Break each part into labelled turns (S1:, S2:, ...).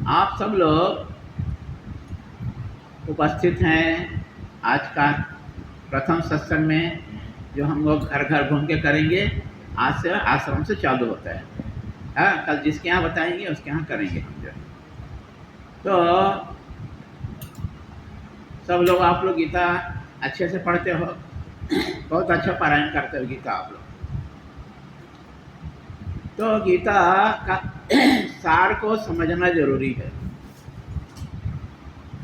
S1: आप सब लोग उपस्थित हैं आज का प्रथम सत्संग में, जो हम लोग घर घर घूम के करेंगे। आज से आश्रम से चालू होता है। हाँ, कल जिसके यहाँ बताएंगे उसके यहाँ करेंगे हम जो। तो सब लोग, आप लोग गीता अच्छे से पढ़ते हो, बहुत अच्छा पारायण करते हो गीता आप लोग। तो गीता का सार को समझना जरूरी है।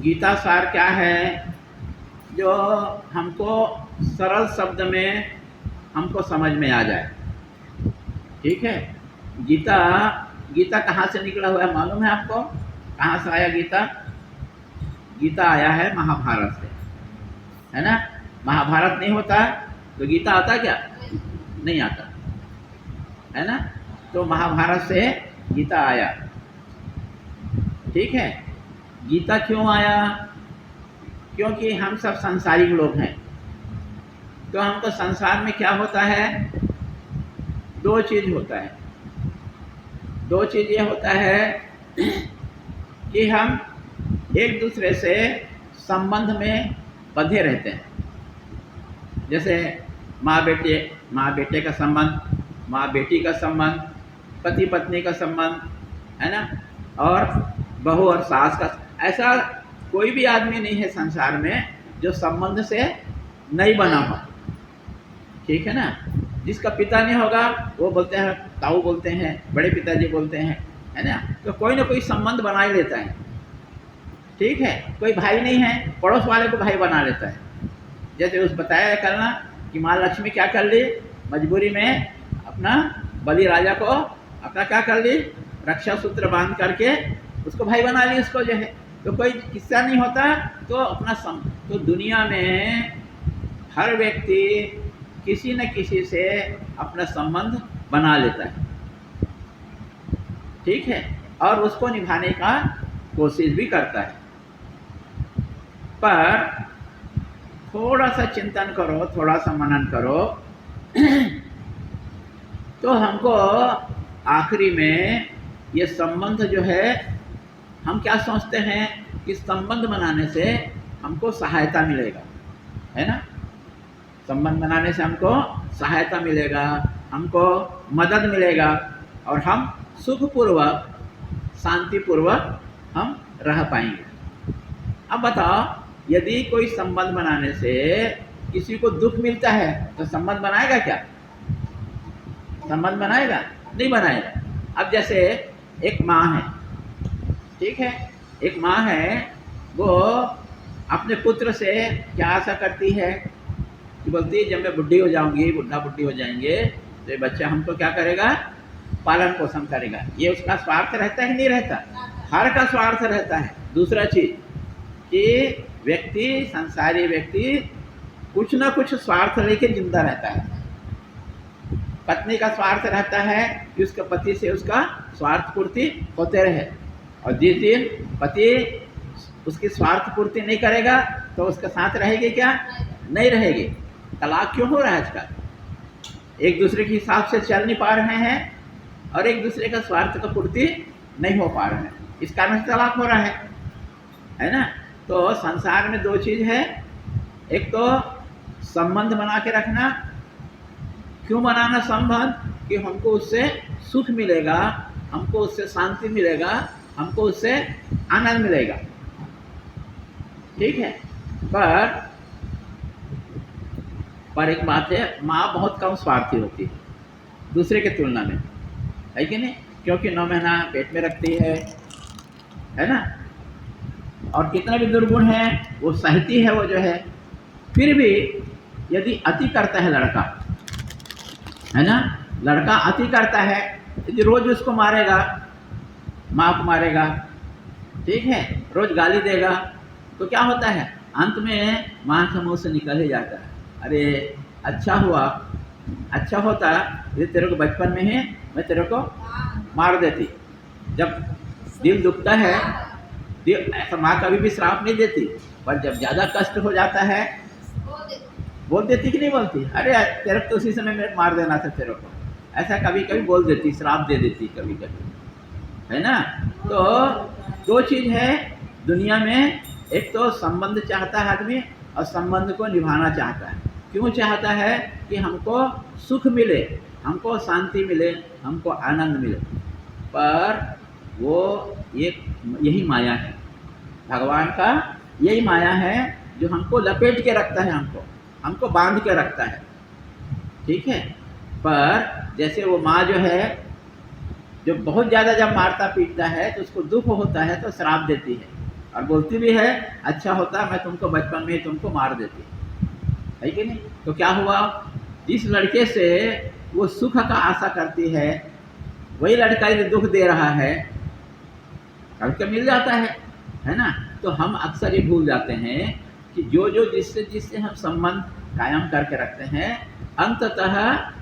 S1: गीता सार क्या है, जो हमको सरल शब्द में हमको समझ में आ जाए। ठीक है। गीता गीता कहाँ से निकला हुआ है मालूम है आपको? कहाँ से आया गीता? गीता आया है महाभारत से, है ना। महाभारत नहीं होता तो गीता आता क्या? नहीं आता, है ना। तो महाभारत से गीता आया। ठीक है। गीता क्यों आया? क्योंकि हम सब सांसारिक लोग हैं। तो हमको संसार में क्या होता है, दो चीज़ होता है। दो चीज़ ये होता है कि हम एक दूसरे से संबंध में बंधे रहते हैं। जैसे माँ बेटे का संबंध, माँ बेटी का संबंध, पति पत्नी का संबंध, है ना, और बहू और सास का। ऐसा कोई भी आदमी नहीं है संसार में जो संबंध से नहीं बना हो। ठीक है ना। जिसका पिता नहीं होगा वो बोलते हैं ताऊ बोलते हैं, बड़े पिताजी बोलते हैं, है ना। तो कोई ना कोई संबंध बना ही लेता है। ठीक है। कोई भाई नहीं है, पड़ोस वाले को भाई बना लेता है। जैसे उस बताया करना कि माँ लक्ष्मी क्या कर ली, मजबूरी में अपना बलि राजा को अपना क्या कर ली, रक्षा सूत्र बांध करके उसको भाई बना ली उसको जो है। तो कोई किस्सा नहीं होता तो अपना तो दुनिया में हर व्यक्ति किसी न किसी से अपना संबंध बना लेता है। ठीक है। और उसको निभाने का कोशिश भी करता है। पर थोड़ा सा चिंतन करो, थोड़ा सा मनन करो तो हमको आखिरी में ये संबंध जो है, हम क्या सोचते हैं कि संबंध बनाने से हमको सहायता मिलेगा, है ना। संबंध बनाने से हमको सहायता मिलेगा, हमको मदद मिलेगा और हम सुखपूर्वक शांतिपूर्वक हम रह पाएंगे। अब बताओ, यदि कोई संबंध बनाने से किसी को दुख मिलता है तो संबंध बनाएगा क्या? संबंध बनाएगा? नहीं बनाएगा। अब जैसे एक माँ है, ठीक है, एक माँ है, वो अपने पुत्र से क्या आशा करती है कि बोलती है जब मैं बुढ़ी हो जाऊंगी, बुढ़ी हो जाएंगे तो ये बच्चा हमको क्या करेगा, पालन पोषण करेगा। ये उसका स्वार्थ रहता है कि नहीं रहता? हर का स्वार्थ रहता है। दूसरा चीज कि व्यक्ति, संसारी व्यक्ति कुछ ना कुछ स्वार्थ लेके जिंदा रहता है। पत्नी का स्वार्थ रहता है कि उसके पति से उसका स्वार्थ पूर्ति होते रहे, और जिस दिन पति उसकी स्वार्थ पूर्ति नहीं करेगा तो उसके साथ रहेगी क्या? नहीं रहेगी। तलाक क्यों हो रहा है आजकल? एक दूसरे के हिसाब से चल नहीं पा रहे हैं और एक दूसरे का स्वार्थ का पूर्ति नहीं हो पा रहे हैं, इस कारण से तलाक हो रहा है ना। तो संसार में दो चीज़ है, एक तो संबंध बना के रखना। क्यों बनाना संबंध? कि हमको उससे सुख मिलेगा, हमको उससे शांति मिलेगा, हमको उससे आनंद मिलेगा। ठीक है। पर एक बात है, माँ बहुत कम स्वार्थी होती है दूसरे के तुलना में, है कि नहीं? क्योंकि 9 महीना पेट में रखती है ना, और कितना भी दुर्गुण है वो सहती है वो जो है। फिर भी यदि अति करता है लड़का, है ना, लड़का अति करता है, यदि रोज उसको मारेगा, माँ को मारेगा, ठीक है, रोज गाली देगा, तो क्या होता है? अंत में माँ के मुँह से निकल ही जाता है, अरे अच्छा हुआ, अच्छा होता ये तेरे को बचपन में ही मैं तेरे को मार देती। जब दिल दुखता है, ऐसा माँ कभी भी श्राप नहीं देती, पर जब ज़्यादा कष्ट हो जाता है बोल देती कि नहीं बोलती? अरे तेरे तो उसी समय में मार देना था तेरे को, ऐसा कभी कभी बोल देती, श्राप दे देती कभी कभी। है ना। तो दो चीज़ है दुनिया में, एक तो संबंध चाहता है आदमी और संबंध को निभाना चाहता है। क्यों चाहता है? कि हमको सुख मिले, हमको शांति मिले, हमको आनंद मिले। पर वो यही माया है, भगवान का यही माया है जो हमको लपेट के रखता है, हमको बांध के रखता है। ठीक है। पर जैसे वो माँ जो है, जो बहुत ज़्यादा जब मारता पीटता है तो उसको दुख होता है तो श्राप देती है और बोलती भी है अच्छा होता मैं तुमको बचपन में तुमको मार देती, है कि नहीं। तो क्या हुआ, जिस लड़के से वो सुख का आशा करती है वही लड़का इसे दुख दे रहा है, कभी मिल जाता है ना। तो हम अक्सर ये भूल जाते हैं कि जो जिससे हम संबंध कायम करके रखते हैं अंततः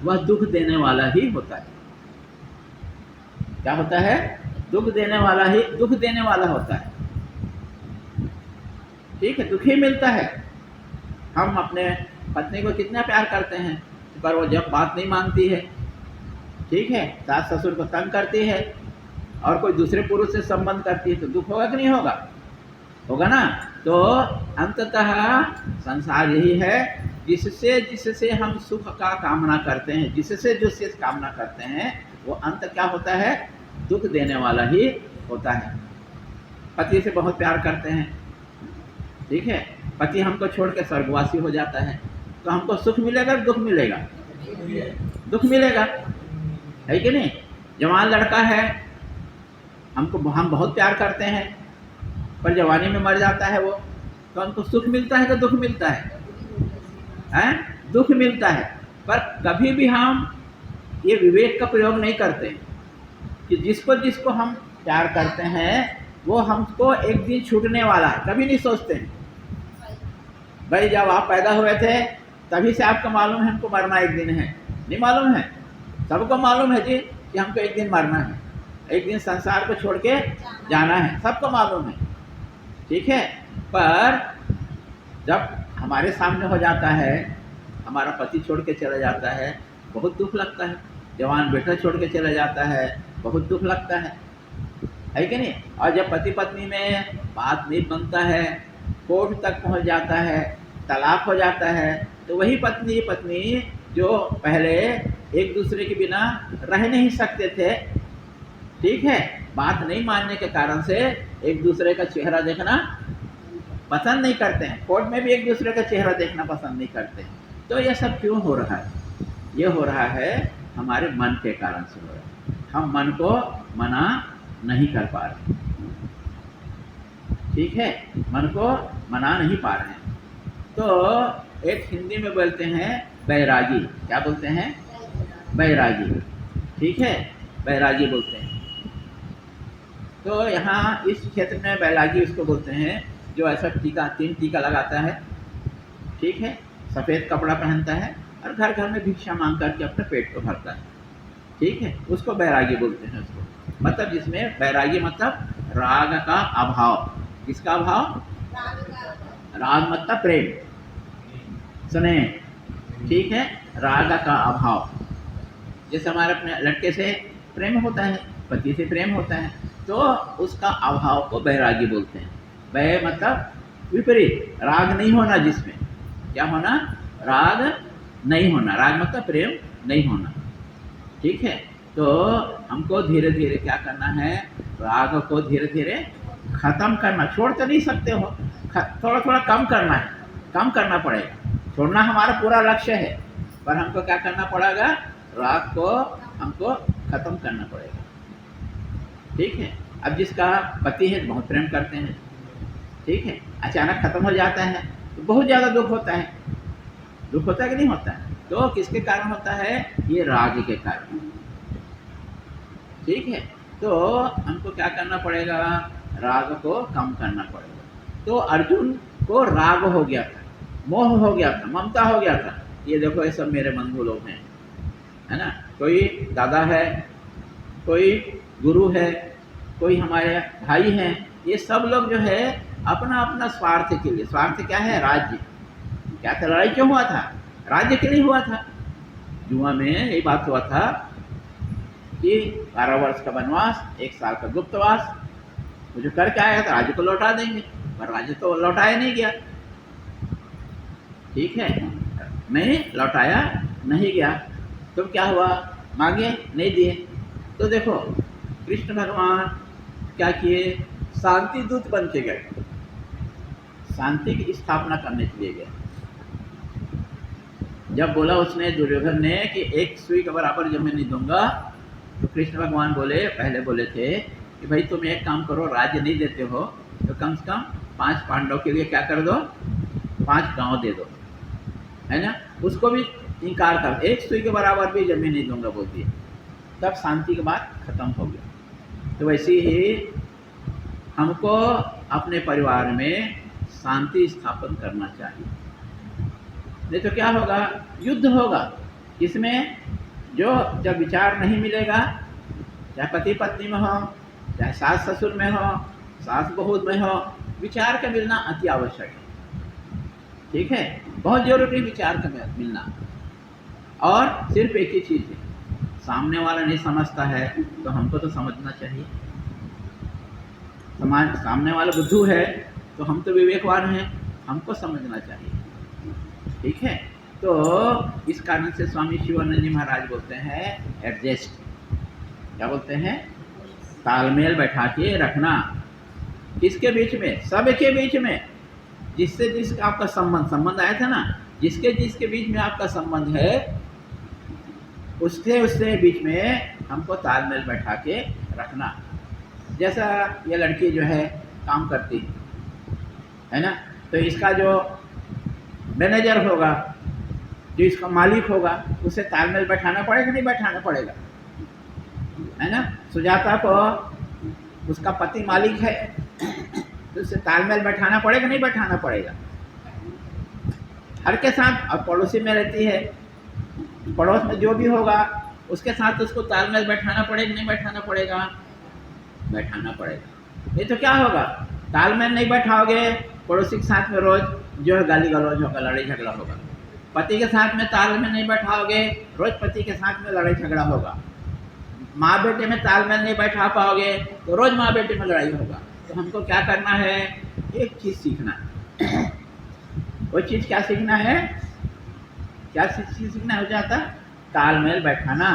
S1: वह दुख देने वाला ही होता है। क्या होता है? दुख देने वाला होता है। ठीक है, दुख ही मिलता है। हम अपने पत्नी को कितना प्यार करते हैं, पर वो जब बात नहीं मानती है, ठीक है, सास ससुर को तंग करती है और कोई दूसरे पुरुष से संबंध करती है तो दुख होगा कि नहीं होगा? होगा ना। तो अंततः संसार यही है, जिससे हम सुख का कामना करते हैं, जिससे कामना करते हैं वो अंत क्या होता है? दुख देने वाला ही होता है। पति से बहुत प्यार करते हैं, ठीक है, पति हमको छोड़ के स्वर्गवासी हो जाता है तो हमको सुख मिलेगा, दुख मिलेगा? दुख मिलेगा, है कि नहीं। जवान लड़का है, हम बहुत प्यार करते हैं, पर जवानी में मर जाता है वो, तो हमको सुख मिलता है कि दुख मिलता है? दुख मिलता है। पर कभी भी हम ये विवेक का प्रयोग नहीं करते कि जिसको हम प्यार करते हैं वो हमको एक दिन छूटने वाला है, कभी नहीं सोचते हैं। भाई जब आप पैदा हुए थे तभी से आपको मालूम है हमको मरना एक दिन है, नहीं मालूम है? सबको मालूम है जी कि हमको एक दिन मरना है, एक दिन संसार को छोड़ के जाना है, सबको मालूम है, ठीक है। पर जब हमारे सामने हो जाता है, हमारा पति छोड़ के चला जाता है, बहुत दुख लगता है। जवान बेटा छोड़ के चला जाता है, बहुत दुख लगता है कि नहीं। और जब पति पत्नी में बात नहीं बनता है, कोर्ट तक पहुंच जाता है, तलाक हो जाता है, तो वही पत्नी जो पहले एक दूसरे के बिना रह नहीं सकते थे, ठीक है, बात नहीं मानने के कारण से एक दूसरे का चेहरा देखना पसंद नहीं करते हैं, कोर्ट में भी एक दूसरे का चेहरा देखना पसंद नहीं करते हैं। तो यह सब क्यों हो रहा है? ये हो रहा है हमारे मन के कारण से हो रहा है। हम मन को मना नहीं कर पा रहे, ठीक है, मन को मना नहीं पा रहे हैं। तो एक हिंदी में बोलते हैं बैरागी, क्या बोलते हैं? बैरागी, ठीक है, बैरागी बोलते हैं। तो यहाँ इस क्षेत्र में बैरागी उसको बोलते हैं जो ऐसा तीन टीका लगाता है, ठीक है, सफ़ेद कपड़ा पहनता है और घर घर में भिक्षा मांग करके अपने पेट को भरता है, ठीक है, उसको बैरागी बोलते हैं। उसको मतलब जिसमें बैरागी मतलब राग का अभाव। किसका अभाव? राग मतलब प्रेम, स्नेह, ठीक है, राग का अभाव। जैसे हमारे अपने लड़के से प्रेम होता है, पति से प्रेम होता है, तो उसका अभाव को बैरागी बोलते हैं। वह मतलब विपरीत, राग नहीं होना, जिसमें क्या होना? राग नहीं होना। राग मतलब प्रेम नहीं होना, ठीक है। तो हमको धीरे धीरे क्या करना है? राग को धीरे धीरे ख़त्म करना। छोड़ तो नहीं सकते हो, थोड़ा थोड़ा कम करना है, कम करना पड़ेगा। छोड़ना हमारा पूरा लक्ष्य है, पर हमको क्या करना पड़ेगा? राग को हमको ख़त्म करना पड़ेगा, ठीक है। अब जिसका पति है बहुत प्रेम करते हैं, ठीक है, अचानक ख़त्म हो जाता है तो बहुत ज़्यादा दुख होता है। दुख होता है कि नहीं होता है? तो किसके कारण होता है? ये राग के कारण, ठीक है। तो हमको क्या करना पड़ेगा? राग को कम करना पड़ेगा। तो अर्जुन को राग हो गया था, मोह हो गया था, ममता हो गया था। ये देखो ये सब मेरे बंधु लोग हैं, है ना, कोई दादा है, कोई गुरु है, कोई हमारे भाई हैं, ये सब लोग जो है अपना अपना स्वार्थ के लिए। स्वार्थ क्या है? राज्य। क्या था? लड़ाई क्यों हुआ था? राज्य के लिए हुआ था। जुआ में यही बात हुआ था कि 12 वर्ष का वनवास, 1 साल का गुप्तवास, वो जो करके आया तो राज्य को लौटा देंगे, पर राज्य तो लौटाया नहीं गया। ठीक है, नहीं लौटाया नहीं गया तो क्या हुआ, मांगे नहीं दिए। तो देखो कृष्ण भगवान क्या किए, शांति दूत बन के गए, शांति की स्थापना करने के लिए गए। जब बोला उसने दुर्योधन ने कि 1 सुई के बराबर जमीन नहीं दूंगा, तो कृष्ण भगवान बोले, पहले बोले थे कि भाई तुम एक काम करो, राज्य नहीं देते हो तो कम से कम 5 पांडव के लिए क्या कर दो, 5 गांव दे दो, है ना। उसको भी इनकार कर, 1 सुई के बराबर भी जमीन नहीं दूंगा बोल दिए। तब शांति की बात खत्म हो गया। तो वैसे ही हमको अपने परिवार में शांति स्थापन करना चाहिए, नहीं तो क्या होगा, युद्ध होगा। इसमें जो जब विचार नहीं मिलेगा, चाहे पति पत्नी में हो, चाहे सास ससुर में हो, सास बहू में हो, विचार का मिलना अति आवश्यक है। ठीक है, बहुत जरूरी विचार का मिलना। और सिर्फ एक ही चीज़ है, सामने वाला नहीं समझता है तो हमको तो समझना चाहिए। सामने वाला बुद्धू है तो हम तो विवेकवान हैं, हमको समझना चाहिए। ठीक है, तो इस कारण से स्वामी शिवानंद जी महाराज बोलते हैं एडजस्ट, क्या बोलते हैं, तालमेल बैठा के रखना। किसके बीच में, सब के बीच में, जिससे जिसका आपका संबंध आया था ना, जिसके जिसके बीच में आपका संबंध है उसके बीच में हमको तालमेल बैठा के रखना। जैसा ये लड़की जो है काम करती है ना, तो इसका जो मैनेजर होगा, जो इसका मालिक होगा, उसे तालमेल बैठाना पड़ेगा नहीं बैठाना पड़ेगा, है ना। सुजाता को उसका पति मालिक है तो उसे तालमेल बैठाना पड़ेगा नहीं बैठाना पड़ेगा, हर के साथ। अब पड़ोसी में रहती है, पड़ोस में जो भी होगा उसके साथ उसको तालमेल बैठाना पड़ेगा नहीं बैठाना पड़ेगा, बैठाना पड़ेगा। नहीं तो क्या होगा, तालमेल नहीं बैठाओगे, पड़ोसी के साथ में रोज जो है गाली गलौज होगा, लड़ाई झगड़ा होगा। पति के साथ में तालमेल नहीं बैठाओगे, रोज पति के साथ में लड़ाई झगड़ा होगा। माँ बेटे में तालमेल नहीं बैठा पाओगे तो रोज माँ बेटे में लड़ाई होगा। तो हमको क्या करना है, एक चीज़ सीखना है। वो चीज़ क्या सीखना है, क्या चीज़ सीखना हो जाता, तालमेल बैठाना।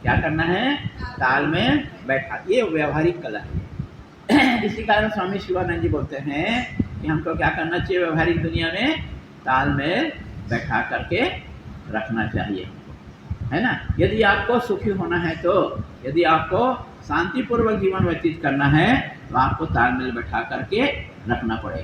S1: क्या करना है, तालमेल बैठा, ये व्यवहारिक कला है। इसी कारण स्वामी शिवानंद जी बोलते हैं कि हमको क्या करना चाहिए, व्यवहारिक दुनिया में तालमेल बैठा करके रखना चाहिए, है ना। यदि आपको सुखी होना है, तो यदि आपको शांतिपूर्वक जीवन व्यतीत करना है, तो आपको तालमेल बैठा करके रखना पड़ेगा।